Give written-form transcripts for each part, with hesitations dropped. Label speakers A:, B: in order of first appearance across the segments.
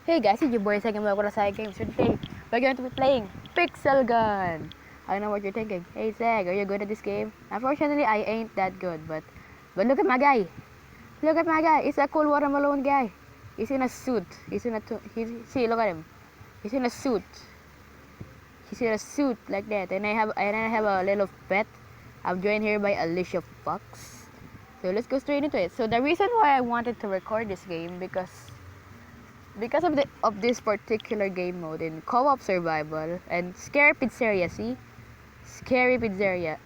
A: Hey guys, it's your boy Second Welcome to Side Games. So today, we're going to be playing Pixel Gun. I know what you're thinking. Hey Seg, are you good at this game? Unfortunately, I ain't that good, but look at my guy. Look at my guy. He's a cool watermelon guy. He's in a suit. See, look at him. He's in a suit. He's in a suit like that. And I have a little pet. I'm joined here by Alicia Fox. So let's go straight into it. So the reason why I wanted to record this game because of this particular game mode in co-op survival and scary pizzeria. See, scary pizzeria.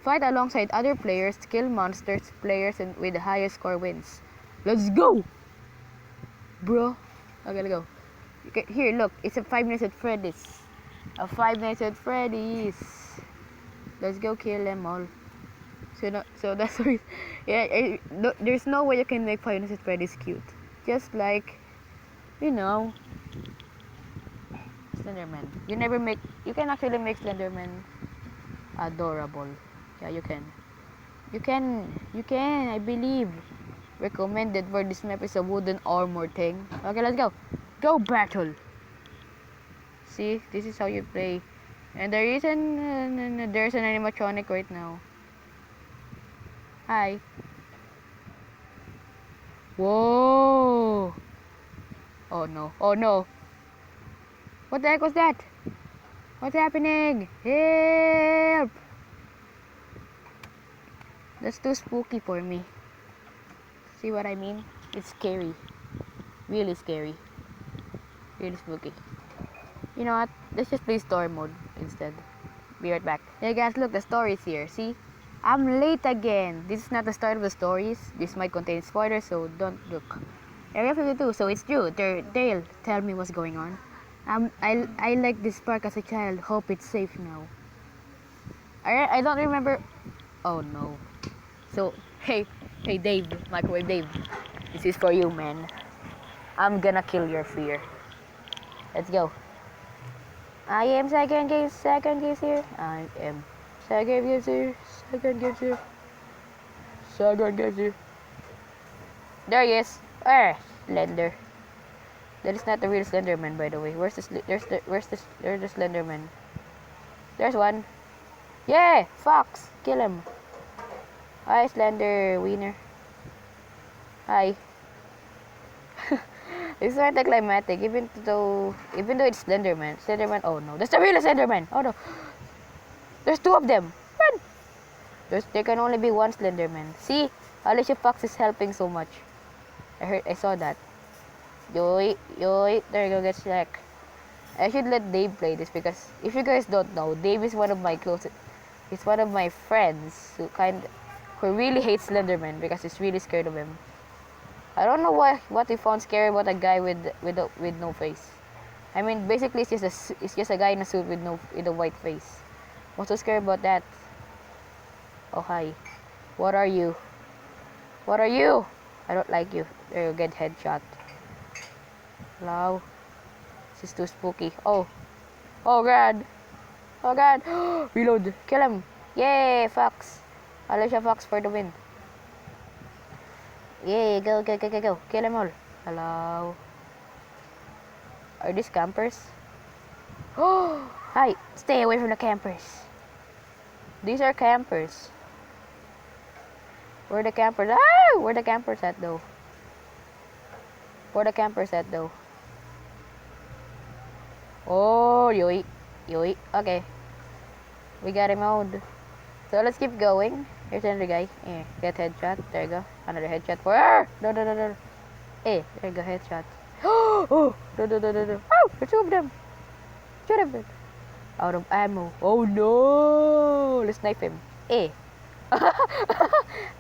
A: Fight alongside other players, kill monsters, players, and with the highest score wins. Let's go, bro. Okay, let's go. Here, look, it's a 5 Nights at Freddy's. A 5 Nights at Freddy's. Let's go kill them all. So that's the reason. Yeah, no, there's no way you can make 5 Nights at Freddy's cute. Just like, you know, Slenderman. You can actually make Slenderman adorable. Yeah, you can. You can, I believe. Recommended for this map is a wooden armor thing. Okay, let's go. Go battle. See, this is how you play. And the reason there's an animatronic right now. Hi. Whoa. Oh no. Oh no. What the heck was that? What's happening? Help! That's too spooky for me. See what I mean? It's scary. Really scary. Really spooky. You know what? Let's just play story mode instead. Be right back. Hey guys, look, the story's here. See? I'm late again. This is not the start of the stories. This might contain spoilers, so don't look. Area 52, so it's true. Dale, tell me what's going on. I like this park as a child. Hope it's safe now. I don't remember. Oh no. So, hey Dave, Microwave Dave. This is for you, man. I'm gonna kill your fear. Let's go. I am second case here. I am second case here. There he is. Slender. That is not the real Slenderman, by the way. Where's the Slenderman? There's one. Yeah, Fox. Kill him. Hi, Slender Wiener. Hi. It's anticlimactic, even though it's Slenderman. Oh no, that's the real Slenderman. Oh no, there's two of them. Run! There can only be one Slenderman. See, Alicia Fox is helping so much. I saw that. Yoy, there you go, get slack. I should let Dave play this because if you guys don't know, Dave is one of my closest. He's one of my friends who really hates Slenderman because he's really scared of him. I don't know what he found scary about a guy with no face. I mean, basically it's just a guy in a suit with a white face. What's so scary about that? Oh hi, what are you? What are you? I don't like you. There you get headshot. Hello. This is too spooky. Oh god. Oh god. Reload. Kill him. Yay, Fox. Alicia Fox for the win. Yay, go. Kill them all. Hello. Are these campers? Oh, hi. Stay away from the campers. These are campers. Where are the campers? Ah! Where are the campers at though? Oh, yoy. Okay. We got him out. So let's keep going. Here's another guy. Yeah, get headshot. There you go. Another headshot for her. No. Hey, there you go, headshot. Oh, no. Oh, there's two of them. Shoot him. Out of ammo. Oh no. Let's knife him. Hey.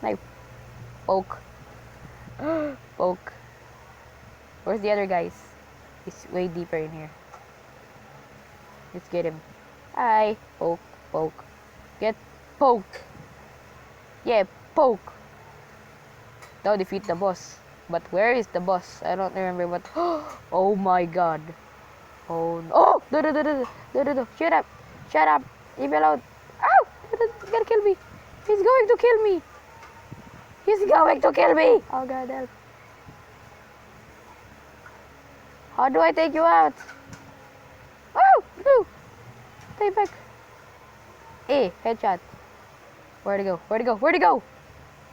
A: Knife. Poke. Poke. Where's the other guys? He's way deeper in here. Let's get him. Hi. Poke. Get poked. Yeah, poke. Now defeat the boss. But where is the boss? I don't remember what. Oh my god. Oh no. Oh! No. Shut up. Leave me alone. Ow! He's gonna kill me. He's going to kill me. Oh god, help. How do I take you out? Oh, no. Stay back. Headshot. Where'd he go? Where'd he go? Where'd he go?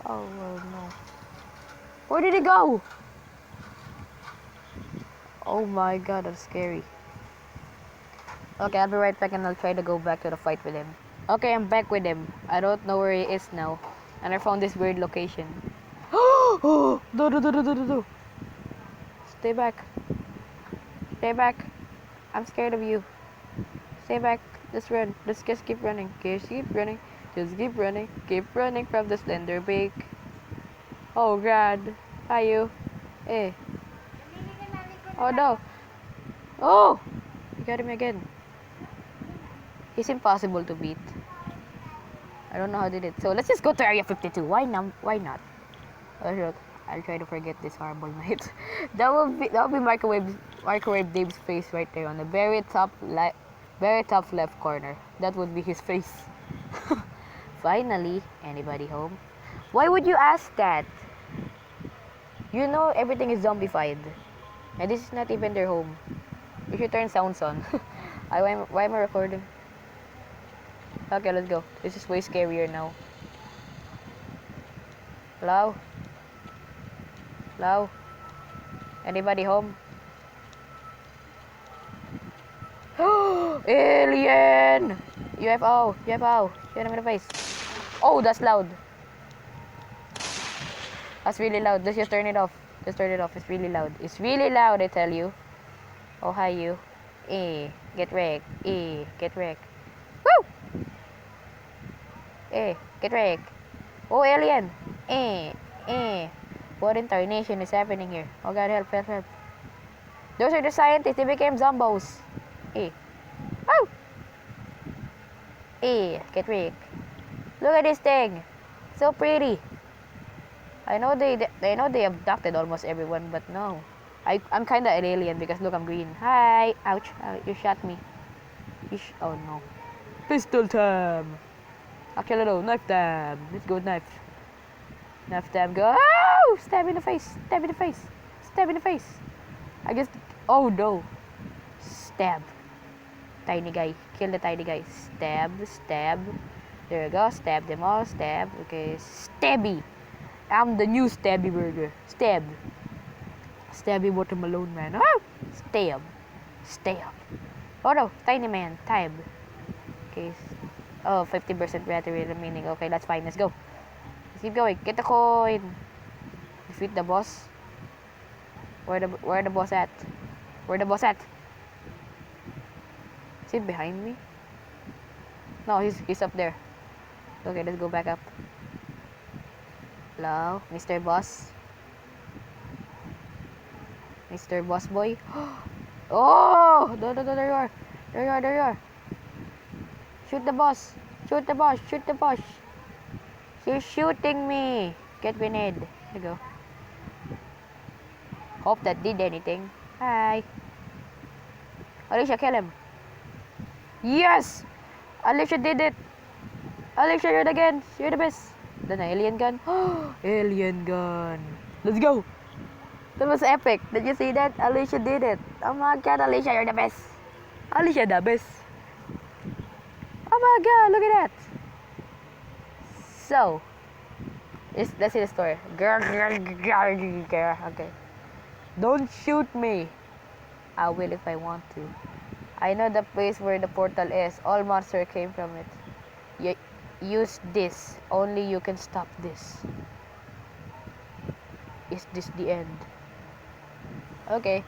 A: Oh, no. Where did he go? Oh my god, that's scary. Okay, I'll be right back and I'll try to go back to the fight with him. Okay, I'm back with him. I don't know where he is now. And I found this weird location. Oh, no. Stay back. Stay back. I'm scared of you. Stay back. Just run. Just keep running. Just keep running. Just keep running. Keep running from the slender beak. Oh god. Hi you. Oh no. Oh! You got him again. He's impossible to beat. I don't know how I did it. So let's just go to Area 52. Why not? Why not? I'll try to forget this horrible night. that will be microwave Dave's face right there on the very top left corner. That would be his face. Finally, anybody home? Why would you ask that? You know everything is zombified. And this is not even their home. You should turn sounds on. Why am I recording? Okay, let's go. This is way scarier now. Hello? Hello? Anybody home? Alien! UFO! UFO! Shoot him in the face. Oh, that's loud. That's really loud. Let's just turn it off. Just turn it off. It's really loud. It's really loud, I tell you. Oh, hi, you. Get wrecked. Get wrecked. Woo! Get wrecked. Oh, alien. What in tarnation is happening here? Oh, God, help. Those are the scientists. They became zombos. Oh! Get wrecked. Look at this thing. So pretty. I know they abducted almost everyone, but no. I'm kinda an alien because look, I'm green. Hi! Ouch! You shot me. Oh no. Pistol time! Actually no, knife time. Let's go with knife. Knife time, go! Oh! Stab in the face! Stab in the face! Stab in the face! I guess. Oh no! Stab. Tiny guy. Kill the tiny guy. Stab. There you go. Stab them all. Stab. Okay. Stabby! I'm the new Stabby Burger. Stab. Stabby watermelon man. Oh! Stab. Oh no, tiny man. Tab. Okay. Oh, 50% battery remaining. Okay, that's fine. Let's go. Let's keep going. Get the coin. Defeat the boss. Where the boss at? Where the boss at? Is he behind me? No, he's up there. Okay, let's go back up. Hello, Mr. Boss. Mr. Boss Boy. Oh! No, there you are. There you are. Shoot the boss. Shoot the boss. She's shooting me. Get grenade. There you go. Hope that did anything. Hi. Alicia, kill him. Yes! Alicia did it. Alicia, you're the best. Then an alien gun. Alien gun. Let's go. That was epic. Did you see that? Alicia did it. Oh my god, Alicia, you're the best. Alicia, the best. Oh my god, look at that. So, let's see the story. Girl. Okay. Don't shoot me. I will if I want to. I know the place where the portal is. All monsters came from it. Use this. Only you can stop this. Is this the end? Okay.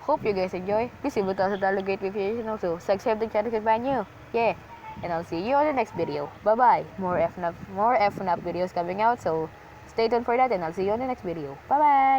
A: Hope you guys enjoy. Please leave a thumbs up, great review, and also subscribe to the channel if you're brand new. Yeah. And I'll see you on the next video. Bye bye. More FNAF videos coming out, so stay tuned for that, and I'll see you on the next video. Bye bye.